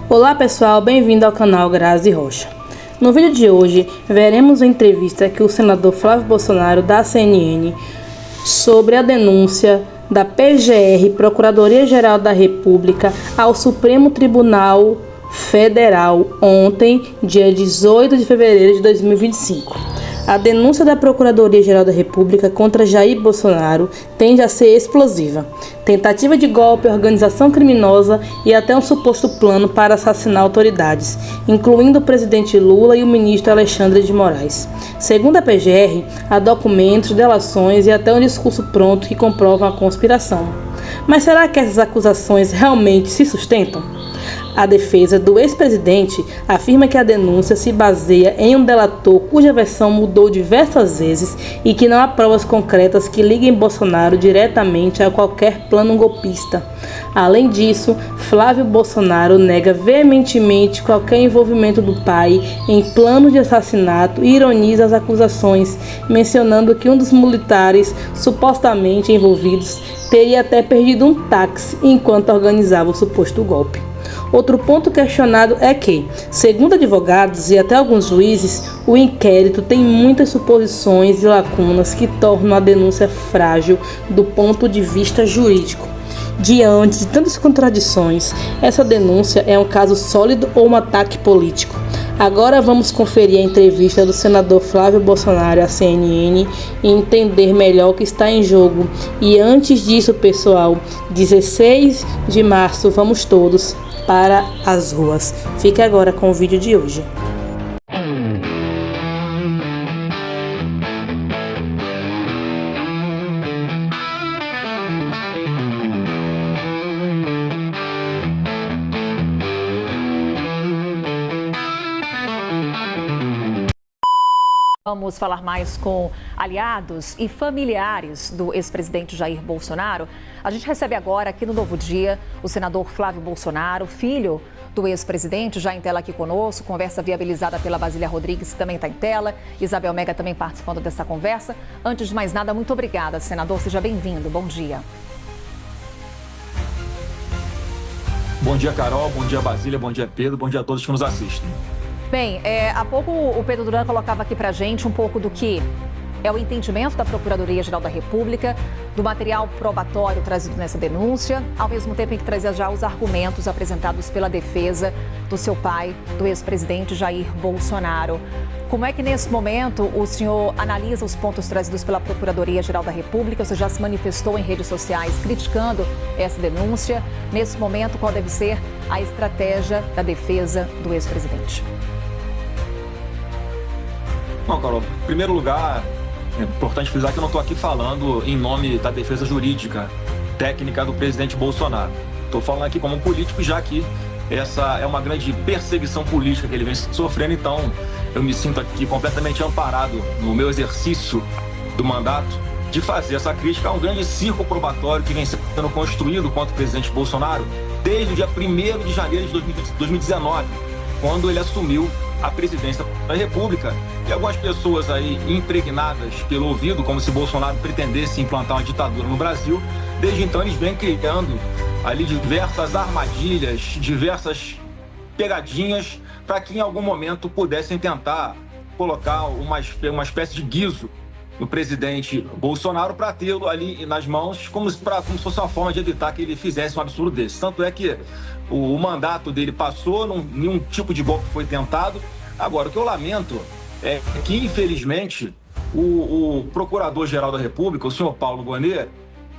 Olá pessoal, bem-vindo ao canal Grazi Rocha. No vídeo de hoje, veremos a entrevista que o senador Flávio Bolsonaro da CNN sobre a denúncia da PGR, Procuradoria-Geral da República, ao Supremo Tribunal Federal ontem, dia 18 de fevereiro de 2025. A denúncia da Procuradoria-Geral da República contra Jair Bolsonaro tende a ser explosiva. Tentativa de golpe, organização criminosa e até um suposto plano para assassinar autoridades, incluindo o presidente Lula e o ministro Alexandre de Moraes. Segundo a PGR, há documentos, delações e até um discurso pronto que comprovam a conspiração. Mas será que essas acusações realmente se sustentam? A defesa do ex-presidente afirma que a denúncia se baseia em um delator cuja versão mudou diversas vezes e que não há provas concretas que liguem Bolsonaro diretamente a qualquer plano golpista. Além disso, Flávio Bolsonaro nega veementemente qualquer envolvimento do pai em plano de assassinato e ironiza as acusações, mencionando que um dos militares supostamente envolvidos teria até perdido um táxi enquanto organizava o suposto golpe. Outro ponto questionado é que, segundo advogados e até alguns juízes, o inquérito tem muitas suposições e lacunas que tornam a denúncia frágil do ponto de vista jurídico. Diante de tantas contradições, essa denúncia é um caso sólido ou um ataque político? Agora vamos conferir a entrevista do senador Flávio Bolsonaro à CNN e entender melhor o que está em jogo. E antes disso, pessoal, 16 de março, vamos todos para as ruas. Fique agora com o vídeo de hoje. Vamos falar mais com aliados e familiares do ex-presidente Jair Bolsonaro. A gente recebe agora aqui no Novo Dia o senador Flávio Bolsonaro, filho do ex-presidente, já em tela aqui conosco, conversa viabilizada pela Basília Rodrigues, que também está em tela, Isabel Mega também participando dessa conversa. Antes de mais nada, muito obrigada, senador, seja bem-vindo, bom dia. Bom dia, Carol, bom dia, Basília, bom dia, Pedro, bom dia a todos que nos assistem. Bem, há pouco o Pedro Duran colocava aqui pra gente um pouco do que é o entendimento da Procuradoria-Geral da República, do material probatório trazido nessa denúncia, ao mesmo tempo em que trazia já os argumentos apresentados pela defesa do seu pai, do ex-presidente Jair Bolsonaro. Como é que nesse momento o senhor analisa os pontos trazidos pela Procuradoria-Geral da República? Você já se manifestou em redes sociais criticando essa denúncia. Nesse momento, qual deve ser a estratégia da defesa do ex-presidente? Bom, Carol, em primeiro lugar, é importante frisar que eu não estou aqui falando em nome da defesa jurídica, técnica do presidente Bolsonaro. Estou falando aqui como um político, já que essa é uma grande perseguição política que ele vem sofrendo, então eu me sinto aqui completamente amparado no meu exercício do mandato de fazer essa crítica a um grande circo probatório que vem sendo construído contra o presidente Bolsonaro desde o dia 1º de janeiro de 2019, quando ele assumiu a presidência da República. E algumas pessoas aí impregnadas pelo ouvido, como se Bolsonaro pretendesse implantar uma ditadura no Brasil, desde então eles vêm criando ali diversas armadilhas, diversas pegadinhas para que em algum momento pudessem tentar colocar uma espécie de guiso no presidente Bolsonaro para tê-lo ali nas mãos, como se fosse uma forma de evitar que ele fizesse um absurdo desse. Tanto é que o mandato dele passou, nenhum tipo de golpe foi tentado. Agora, o que eu lamento é que, infelizmente, o Procurador-Geral da República, o senhor Paulo Gonet,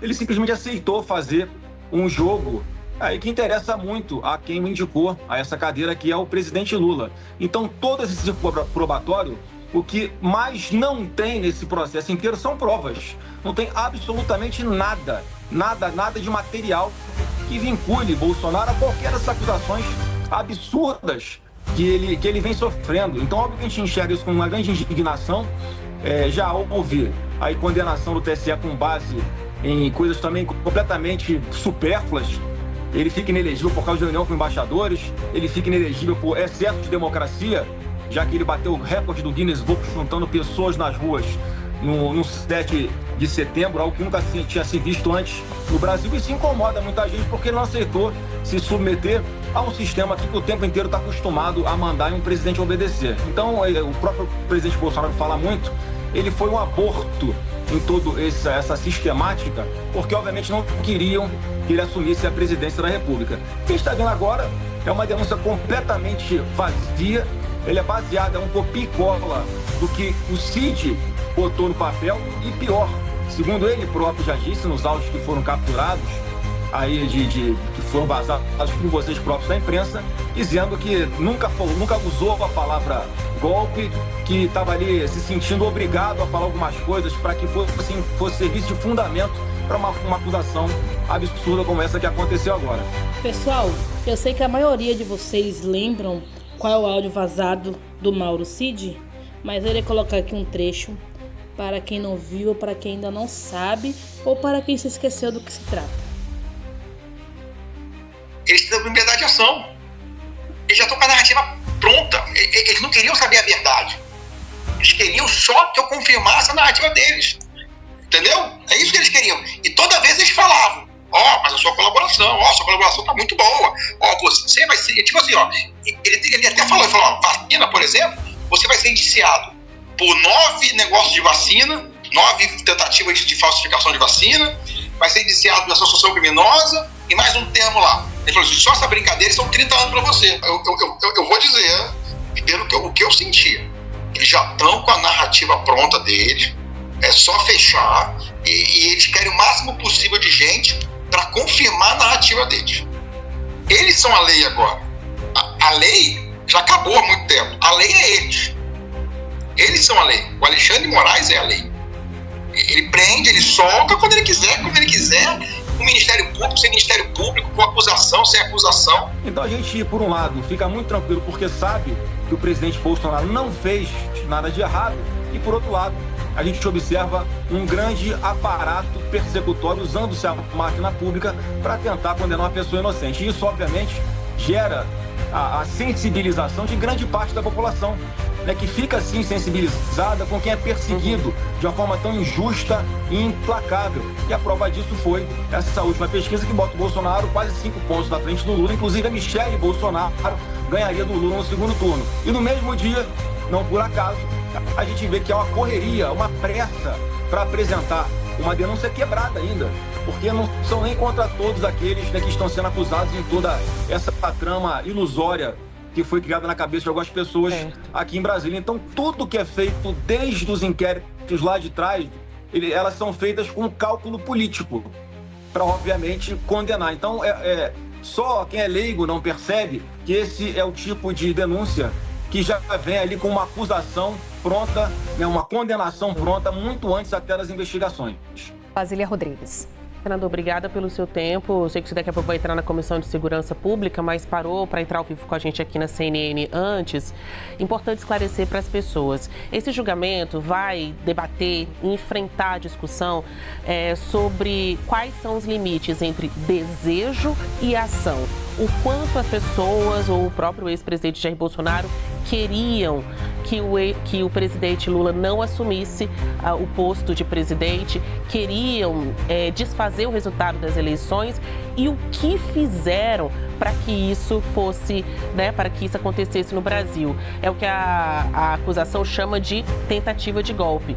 ele simplesmente aceitou fazer um jogo aí que interessa muito a quem me indicou a essa cadeira, que é o presidente Lula. Então, todo esse circo probatório, o que mais não tem nesse processo inteiro são provas. Não tem absolutamente nada de material que vincule Bolsonaro a qualquer dessas acusações absurdas que ele vem sofrendo. Então, óbvio que a gente enxerga isso com uma grande indignação. Já houve a condenação do TSE com base em coisas também completamente supérfluas. Ele fica inelegível por causa de reunião com embaixadores, ele fica inelegível por excesso de democracia, já que ele bateu o recorde do Guinness Book juntando pessoas nas ruas no 7 de setembro, algo que nunca tinha se visto antes no Brasil. Isso incomoda muita gente porque ele não aceitou se submeter a um sistema que o tempo inteiro está acostumado a mandar e um presidente obedecer. Então, o próprio presidente Bolsonaro fala muito, ele foi um aborto em toda essa sistemática, porque obviamente não queriam que ele assumisse a presidência da República. O que a gente está vendo agora é uma denúncia completamente vazia, ele é baseada em um copia e cola do que o Cid botou no papel e pior, segundo ele próprio já disse nos áudios que foram capturados, aí que foram vazados por vocês próprios da imprensa, dizendo que nunca usou a palavra golpe, que estava ali se sentindo obrigado a falar algumas coisas para que fosse serviço de fundamento para uma acusação absurda como essa que aconteceu agora. Pessoal, eu sei que a maioria de vocês lembram qual é o áudio vazado do Mauro Cid, mas eu irei colocar aqui um trecho para quem não viu, ou para quem ainda não sabe, ou para quem se esqueceu do que se trata. Eles têm liberdade de ação. Eles já estão com a narrativa pronta. Eles não queriam saber a verdade. Eles queriam só que eu confirmasse a narrativa deles. Entendeu? É isso que eles queriam. E toda vez eles falavam, mas a sua colaboração tá muito boa. Você vai ser... Tipo assim, ele até falou, vacina, por exemplo, você vai ser indiciado por 9 negócios de vacina, 9 tentativas de falsificação de vacina, vai ser indiciado por associação criminosa e mais um termo lá. Ele falou assim, só essa brincadeira são 30 anos para você. Eu vou dizer, pelo que eu senti, eles já estão com a narrativa pronta deles, é só fechar e eles querem o máximo possível de gente para confirmar a narrativa deles. Eles são a lei agora. A lei já acabou há muito tempo. A lei é eles. Eles são a lei. O Alexandre de Moraes é a lei. Ele prende, ele solta quando ele quiser, como ele quiser, com o Ministério Público, sem Ministério Público, com acusação, sem acusação. Então a gente, por um lado, fica muito tranquilo porque sabe que o presidente Bolsonaro não fez nada de errado e, por outro lado, a gente observa um grande aparato persecutório usando-se a máquina pública para tentar condenar uma pessoa inocente. E isso, obviamente, gera a sensibilização de grande parte da população, né, que fica assim sensibilizada com quem é perseguido de uma forma tão injusta e implacável. E a prova disso foi essa última pesquisa que bota o Bolsonaro quase 5 pontos na frente do Lula. Inclusive a Michelle Bolsonaro ganharia do Lula no segundo turno. E no mesmo dia, não por acaso, a gente vê que há uma correria, uma pressa para apresentar uma denúncia quebrada ainda, porque não são nem contra todos aqueles, né, que estão sendo acusados em toda essa trama ilusória que foi criada na cabeça de algumas pessoas aqui em Brasília. Então, tudo que é feito desde os inquéritos lá de trás, elas são feitas com cálculo político, para, obviamente, condenar. Então, só quem é leigo não percebe que esse é o tipo de denúncia que já vem ali com uma acusação pronta, né, uma condenação pronta, muito antes até das investigações. Basília Rodrigues. Senador, obrigada pelo seu tempo. Eu sei que você daqui a pouco vai entrar na Comissão de Segurança Pública, mas parou para entrar ao vivo com a gente aqui na CNN antes. Importante esclarecer para as pessoas. Esse julgamento vai debater e enfrentar a discussão sobre quais são os limites entre desejo e ação. O quanto as pessoas ou o próprio ex-presidente Jair Bolsonaro queriam que o presidente Lula não assumisse o posto de presidente, queriam desfazer o resultado das eleições e o que fizeram para que isso fosse, para que isso acontecesse no Brasil. É o que a acusação chama de tentativa de golpe.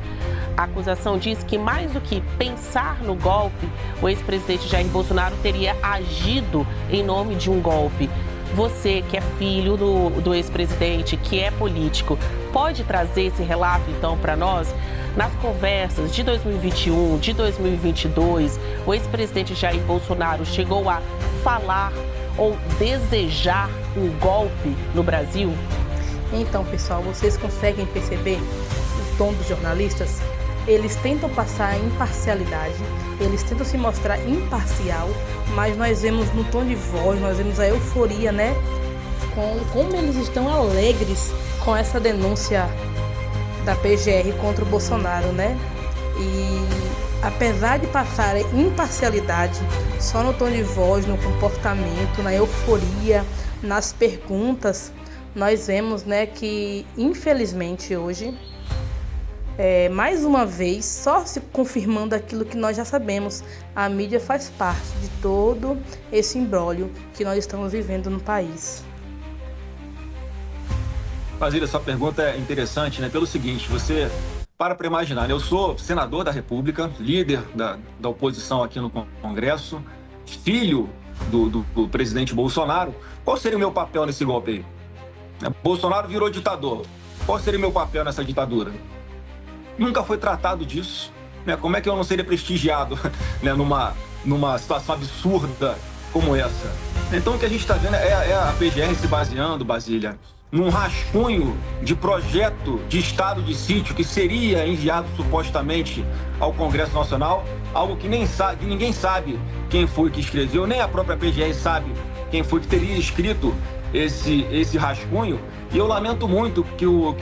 A acusação diz que, mais do que pensar no golpe, o ex-presidente Jair Bolsonaro teria agido em nome de um golpe. Você, que é filho do ex-presidente, que é político, pode trazer esse relato, então, para nós? Nas conversas de 2021, de 2022, o ex-presidente Jair Bolsonaro chegou a falar ou desejar um golpe no Brasil? Então, pessoal, vocês conseguem perceber o tom dos jornalistas? Eles tentam passar a imparcialidade, eles tentam se mostrar imparcial, mas nós vemos no tom de voz, nós vemos a euforia, né? Como eles estão alegres com essa denúncia da PGR contra o Bolsonaro, né? E apesar de passarem imparcialidade só no tom de voz, no comportamento, na euforia, nas perguntas, nós vemos, né, que infelizmente hoje mais uma vez, só se confirmando aquilo que nós já sabemos. A mídia faz parte de todo esse imbróglio que nós estamos vivendo no país. Basília, sua pergunta é interessante, né? Pelo seguinte, você para imaginar, né? Eu sou senador da República, líder da oposição aqui no Congresso, filho do presidente Bolsonaro. Qual seria o meu papel nesse golpe aí? Bolsonaro virou ditador. Qual seria o meu papel nessa ditadura? Nunca foi tratado disso. Né? Como é que eu não seria prestigiado, né? numa situação absurda como essa? Então o que a gente está vendo é a PGR se baseando, Basília, num rascunho de projeto de estado de sítio que seria enviado supostamente ao Congresso Nacional, algo que ninguém sabe quem foi que escreveu, nem a própria PGR sabe quem foi que teria escrito esse rascunho. E eu lamento muito que o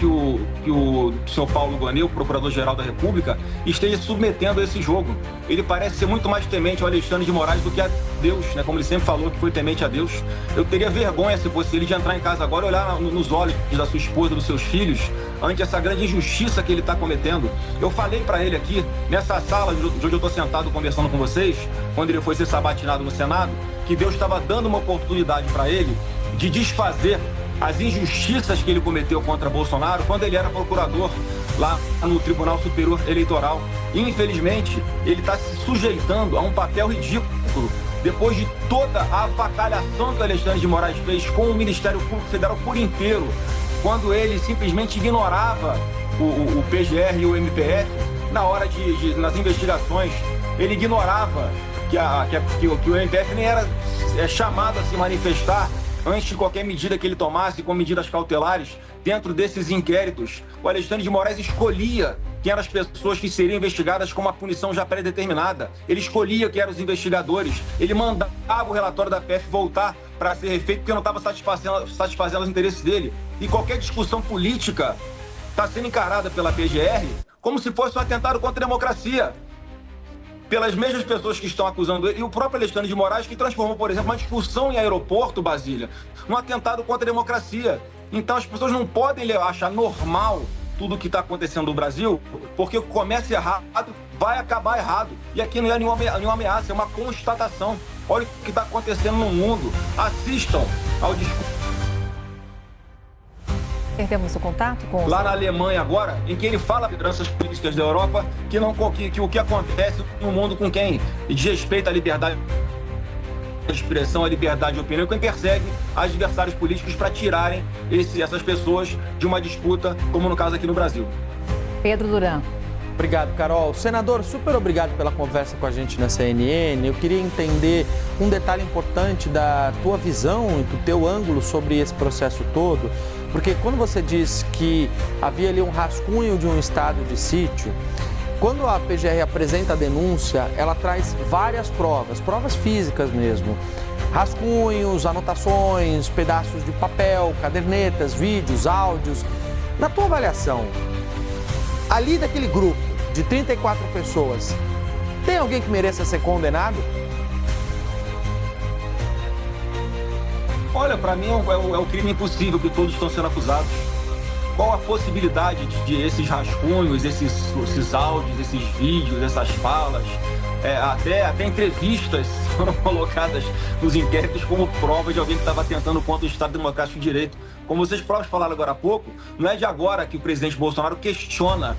senhor Paulo Gonet, o Procurador-Geral da República, esteja submetendo a esse jogo. Ele parece ser muito mais temente ao Alexandre de Moraes do que a Deus, né? Como ele sempre falou que foi temente a Deus. Eu teria vergonha, se fosse ele, de entrar em casa agora e olhar nos olhos da sua esposa, dos seus filhos, ante essa grande injustiça que ele está cometendo. Eu falei para ele aqui, nessa sala de onde eu estou sentado conversando com vocês, quando ele foi ser sabatinado no Senado, que Deus estava dando uma oportunidade para ele de desfazer as injustiças que ele cometeu contra Bolsonaro quando ele era procurador lá no Tribunal Superior Eleitoral. E, infelizmente, ele está se sujeitando a um papel ridículo depois de toda a avacalhação que o Alexandre de Moraes fez com o Ministério Público Federal por inteiro, quando ele simplesmente ignorava o PGR e o MPF na hora nas investigações. Ele ignorava que o MPF nem era chamado a se manifestar antes de qualquer medida que ele tomasse, com medidas cautelares, dentro desses inquéritos. O Alexandre de Moraes escolhia quem eram as pessoas que seriam investigadas com uma punição já pré-determinada. Ele escolhia quem eram os investigadores. Ele mandava o relatório da PF voltar para ser refeito porque não estava satisfazendo os interesses dele. E qualquer discussão política está sendo encarada pela PGR como se fosse um atentado contra a democracia, pelas mesmas pessoas que estão acusando ele, e o próprio Alexandre de Moraes, que transformou, por exemplo, uma discussão em aeroporto, Basília, num atentado contra a democracia. Então as pessoas não podem achar normal tudo o que está acontecendo no Brasil, porque começa errado, vai acabar errado. E aqui não é nenhuma ameaça, é uma constatação. Olha o que está acontecendo no mundo. Assistam ao discurso. Perdemos o contato com lá na Alemanha agora, em que ele fala das lideranças políticas da Europa que o que acontece no mundo com quem desrespeita a liberdade de expressão, a liberdade de opinião, quem persegue adversários políticos para tirarem essas pessoas de uma disputa, como no caso aqui no Brasil. Pedro Duran. Obrigado, Carol. Senador, super obrigado pela conversa com a gente na CNN. Eu queria entender um detalhe importante da tua visão e do teu ângulo sobre esse processo todo, porque quando você diz que havia ali um rascunho de um estado de sítio, quando a PGR apresenta a denúncia, ela traz várias provas físicas mesmo, rascunhos, anotações, pedaços de papel, cadernetas, vídeos, áudios. Na tua avaliação, ali daquele grupo de 34 pessoas, tem alguém que mereça ser condenado? Olha, para mim é o crime impossível que todos estão sendo acusados. Qual a possibilidade de esses rascunhos, esses áudios, esses vídeos, essas falas, até entrevistas foram colocadas nos inquéritos como prova de alguém que estava tentando contra o Estado Democrático de Direito. Como vocês próprios falaram agora há pouco, não é de agora que o presidente Bolsonaro questiona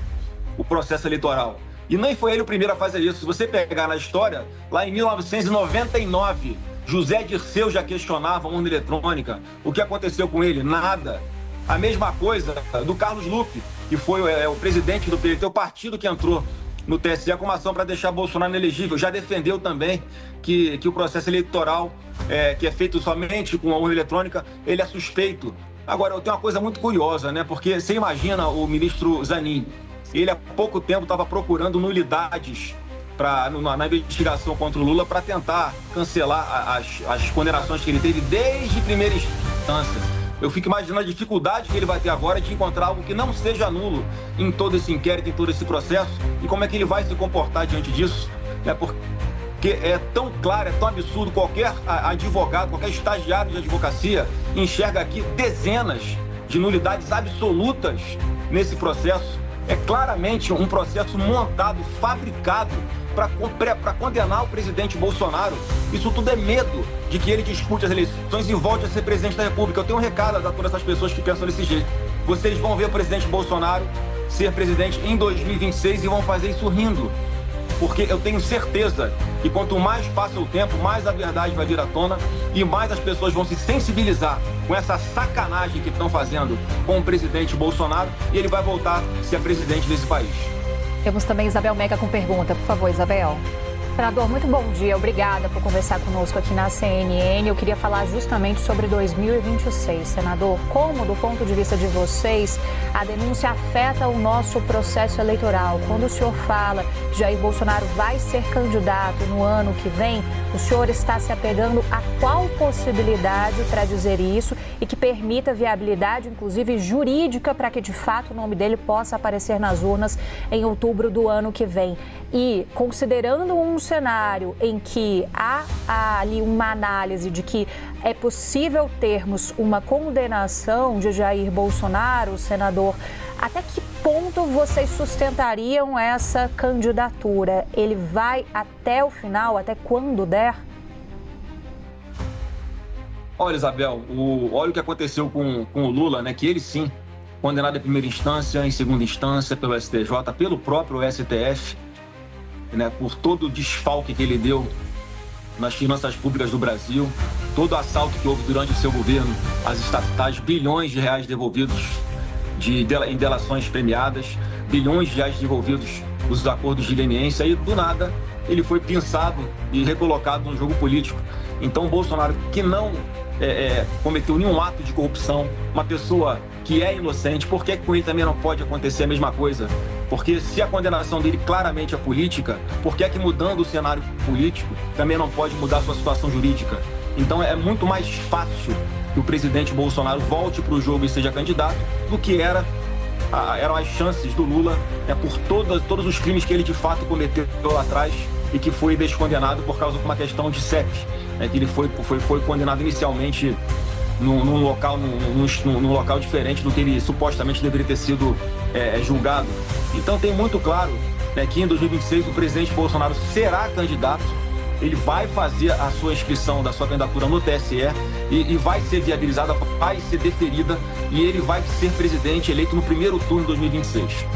o processo eleitoral. E nem foi ele o primeiro a fazer isso. Se você pegar na história, lá em 1999, José Dirceu já questionava a urna eletrônica. O que aconteceu com ele? Nada. A mesma coisa do Carlos Lupe, que foi o presidente do PDT, o partido que entrou no TSE com uma ação para deixar Bolsonaro inelegível. Já defendeu também que o processo eleitoral, que é feito somente com a urna eletrônica, ele é suspeito. Agora, eu tenho uma coisa muito curiosa, né? Porque você imagina o ministro Zanin, ele há pouco tempo estava procurando nulidades na investigação contra o Lula para tentar cancelar as condenações que ele teve desde primeira instância. Eu fico imaginando a dificuldade que ele vai ter agora de encontrar algo que não seja nulo em todo esse inquérito, em todo esse processo, e como é que ele vai se comportar diante disso, né? Porque é tão claro, é tão absurdo, qualquer advogado, qualquer estagiário de advocacia enxerga aqui dezenas de nulidades absolutas nesse processo. É claramente um processo montado, fabricado, para condenar o presidente Bolsonaro. Isso tudo é medo de que ele dispute as eleições e volte a ser presidente da República. Eu tenho um recado a todas essas pessoas que pensam desse jeito. Vocês vão ver o presidente Bolsonaro ser presidente em 2026 e vão fazer isso rindo. Porque eu tenho certeza que quanto mais passa o tempo, mais a verdade vai vir à tona e mais as pessoas vão se sensibilizar com essa sacanagem que estão fazendo com o presidente Bolsonaro e ele vai voltar a ser presidente desse país. Temos também Isabel Mega com pergunta. Por favor, Isabel. Senador, muito bom dia. Obrigada por conversar conosco aqui na CNN. Eu queria falar justamente sobre 2026. Senador, como, do ponto de vista de vocês, a denúncia afeta o nosso processo eleitoral? Quando o senhor fala que Jair Bolsonaro vai ser candidato no ano que vem, o senhor está se apegando a qual possibilidade para dizer isso e que permita viabilidade, inclusive jurídica, para que de fato o nome dele possa aparecer nas urnas em outubro do ano que vem? E considerando um cenário em que há ali uma análise de que é possível termos uma condenação de Jair Bolsonaro, senador, até que ponto vocês sustentariam essa candidatura? Ele vai até o final, até quando der? Olha, Isabel, olha o que aconteceu com o Lula, né? Que ele sim, condenado em primeira instância, em segunda instância, pelo STJ, pelo próprio STF, né, por todo o desfalque que ele deu nas finanças públicas do Brasil, todo o assalto que houve durante o seu governo, as estatais, bilhões de reais devolvidos em delações premiadas, bilhões de reais devolvidos nos acordos de leniência, e do nada ele foi pinçado e recolocado no jogo político. Então Bolsonaro, que não cometeu nenhum ato de corrupção, uma pessoa que é inocente, por que com ele também não pode acontecer a mesma coisa? Porque se a condenação dele claramente é política, por que mudando o cenário político também não pode mudar a sua situação jurídica? Então é muito mais fácil que o presidente Bolsonaro volte para o jogo e seja candidato do que eram as chances do Lula, por todos os crimes que ele de fato cometeu lá atrás e que foi descondenado por causa de uma questão de CEP, que ele foi condenado inicialmente num local diferente do que ele supostamente deveria ter sido julgado. Então tem muito claro que em 2026 o presidente Bolsonaro será candidato, ele vai fazer a sua inscrição da sua candidatura no TSE e vai ser viabilizada, vai ser deferida e ele vai ser presidente eleito no primeiro turno de 2026.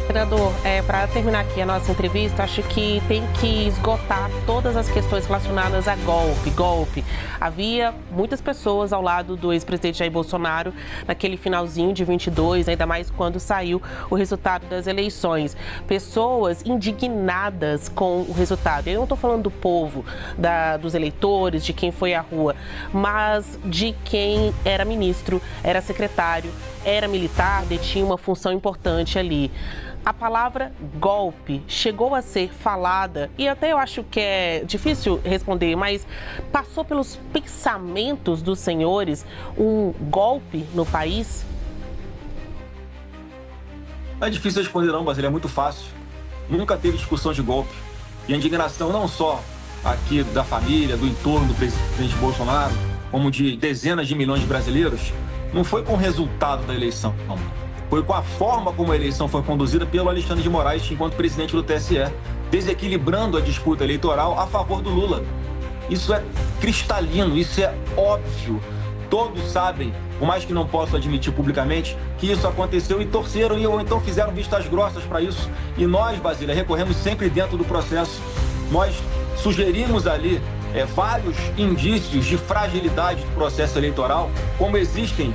Senador, para terminar aqui a nossa entrevista, acho que tem que esgotar todas as questões relacionadas a golpe. Havia muitas pessoas ao lado do ex-presidente Jair Bolsonaro naquele finalzinho de 22, ainda mais quando saiu o resultado das eleições. Pessoas indignadas com o resultado. Eu não estou falando do povo, dos eleitores, de quem foi à rua, mas de quem era ministro, era secretário, era militar, detinha uma função importante ali. A palavra golpe chegou a ser falada, e até eu acho que é difícil responder, mas passou pelos pensamentos dos senhores um golpe no país? Não é difícil responder não, mas ele é muito fácil. Nunca teve discussão de golpe. E a indignação não só aqui da família, do entorno do presidente Bolsonaro, como de dezenas de milhões de brasileiros, não foi com o resultado da eleição, não. Foi com a forma como a eleição foi conduzida pelo Alexandre de Moraes enquanto presidente do TSE, desequilibrando a disputa eleitoral a favor do Lula. Isso é cristalino, isso é óbvio. Todos sabem, por mais que não possam admitir publicamente, que isso aconteceu e torceram ou então fizeram vistas grossas para isso. E nós, Basília, recorremos sempre dentro do processo. Nós sugerimos ali vários indícios de fragilidade do processo eleitoral, como existem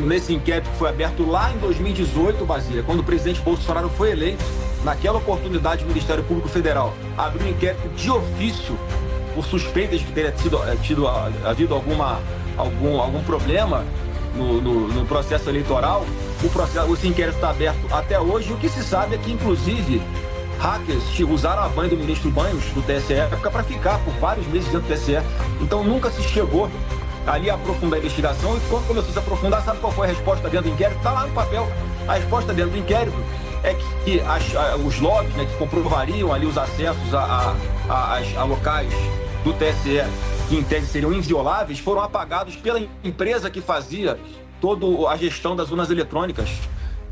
nesse inquérito que foi aberto lá em 2018, Basília, quando o presidente Bolsonaro foi eleito. Naquela oportunidade, o Ministério Público Federal abriu um inquérito de ofício por suspeitas de que teria havido algum problema no processo eleitoral. Esse inquérito está aberto até hoje. O que se sabe é que, inclusive, hackers usaram a banha do ministro Banhos, do TSE, para ficar por vários meses dentro do TSE. Então nunca se chegou ali a aprofundar a investigação, e quando começou a se aprofundar, sabe qual foi a resposta dentro do inquérito? Está lá no papel. A resposta dentro do inquérito é que os logs, que comprovariam ali os acessos a locais do TSE, que em tese seriam invioláveis, foram apagados pela empresa que fazia toda a gestão das urnas eletrônicas.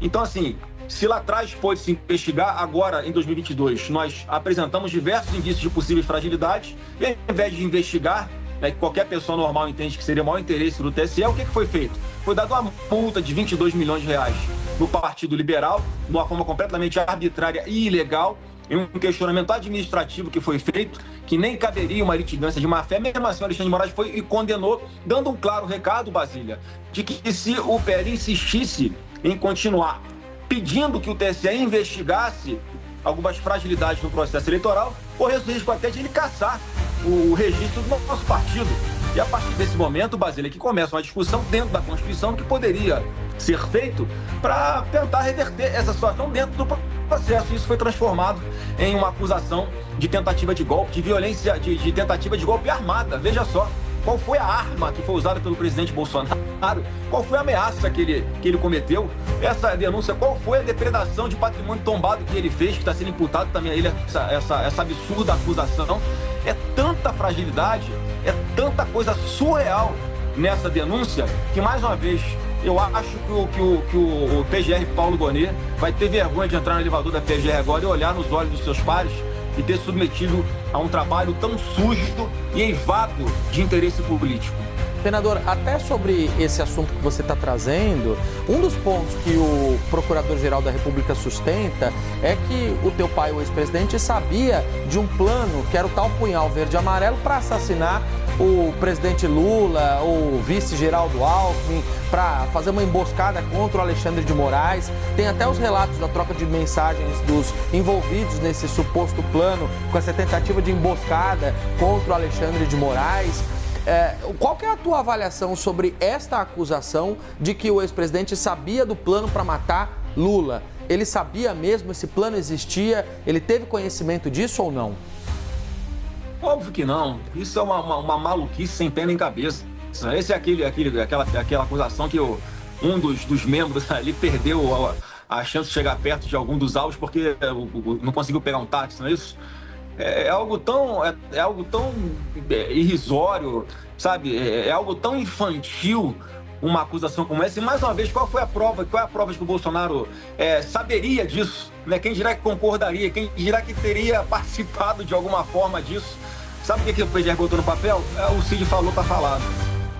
Então, assim, se lá atrás pôde se investigar, agora, em 2022, nós apresentamos diversos indícios de possíveis fragilidades e, ao invés de investigar, né, que qualquer pessoa normal entende que seria o maior interesse do TSE, o que foi feito? Foi dada uma multa de 22 milhões de reais no Partido Liberal, de uma forma completamente arbitrária e ilegal, em um questionamento administrativo que foi feito, que nem caberia uma litigância de má-fé. Mesmo assim, o Alexandre de Moraes foi e condenou, dando um claro recado, Basília, de que se o PL insistisse em continuar pedindo que o TSE investigasse algumas fragilidades no processo eleitoral, correu o risco até de ele caçar o registro do nosso partido. E a partir desse momento, Basília, que começa uma discussão dentro da Constituição do que poderia ser feito para tentar reverter essa situação dentro do processo. Isso foi transformado em uma acusação de tentativa de golpe, de violência, de tentativa de golpe armada. Veja só, qual foi a arma que foi usada pelo presidente Bolsonaro? Qual foi a ameaça que ele cometeu? Essa denúncia, qual foi a depredação de patrimônio tombado que ele fez, que está sendo imputado também a ele, essa absurda acusação? É tanta fragilidade, é tanta coisa surreal nessa denúncia, que, mais uma vez, eu acho que o PGR Paulo Gonet vai ter vergonha de entrar no elevador da PGR agora e olhar nos olhos dos seus pares e ter submetido a um trabalho tão sujo e eivado de interesse político. Senador, até sobre esse assunto que você está trazendo, um dos pontos que o Procurador-Geral da República sustenta é que o teu pai, o ex-presidente, sabia de um plano que era o tal punhal verde e amarelo para assassinar o presidente Lula, o vice Geraldo Alckmin, para fazer uma emboscada contra o Alexandre de Moraes. Tem até os relatos da troca de mensagens dos envolvidos nesse suposto plano, com essa tentativa de emboscada contra o Alexandre de Moraes. Qual que é a tua avaliação sobre esta acusação de que o ex-presidente sabia do plano para matar Lula? Ele sabia mesmo? Esse plano existia? Ele teve conhecimento disso ou não? Óbvio que não. Isso é uma maluquice sem pé nem cabeça. Esse é aquela acusação que um dos membros ali perdeu a chance de chegar perto de algum dos alvos porque não conseguiu pegar um táxi, não é isso? É algo tão irrisório, sabe? É algo tão infantil uma acusação como essa. E, mais uma vez, qual é a prova de que o Bolsonaro saberia disso? Né? Quem dirá que concordaria? Quem dirá que teria participado de alguma forma disso? Sabe o que o PGR botou no papel? O Cid falou, tá falado.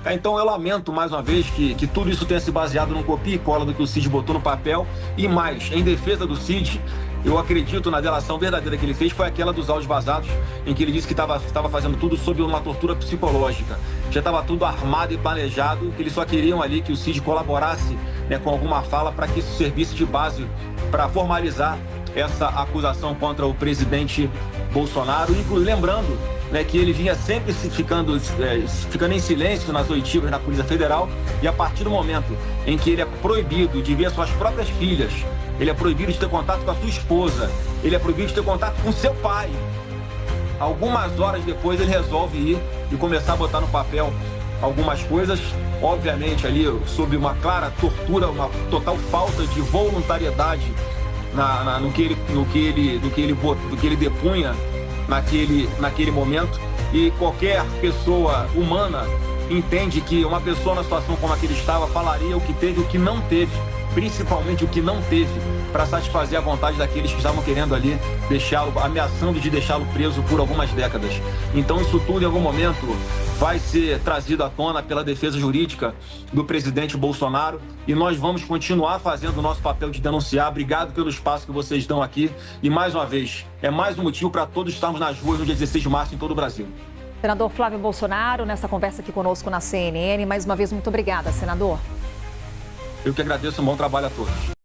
Então eu lamento, mais uma vez, que tudo isso tenha se baseado num copia e cola do que o Cid botou no papel. E mais, em defesa do Cid, eu acredito na delação verdadeira que ele fez, foi aquela dos áudios vazados, em que ele disse que estava fazendo tudo sob uma tortura psicológica. Já estava tudo armado e planejado, que eles só queriam ali que o Cid colaborasse, né, com alguma fala para que isso servisse de base para formalizar essa acusação contra o presidente Bolsonaro. Lembrando, né, que ele vinha sempre ficando em silêncio nas oitivas da Polícia Federal, e a partir do momento em que ele é proibido de ver suas próprias filhas, ele é proibido de ter contato com a sua esposa, ele é proibido de ter contato com seu pai, algumas horas depois ele resolve ir e começar a botar no papel algumas coisas, obviamente ali sob uma clara tortura, uma total falta de voluntariedade no que ele depunha naquele momento. E qualquer pessoa humana entende que uma pessoa na situação como a que ele estava falaria o que teve e o que não teve, principalmente o que não teve, para satisfazer a vontade daqueles que estavam querendo ali ameaçando de deixá-lo preso por algumas décadas. Então isso tudo em algum momento vai ser trazido à tona pela defesa jurídica do presidente Bolsonaro, e nós vamos continuar fazendo o nosso papel de denunciar. Obrigado pelo espaço que vocês dão aqui, e mais uma vez, é mais um motivo para todos estarmos nas ruas no dia 16 de março em todo o Brasil. Senador Flávio Bolsonaro, nessa conversa aqui conosco na CNN, mais uma vez, muito obrigada, senador. Eu que agradeço, um bom trabalho a todos.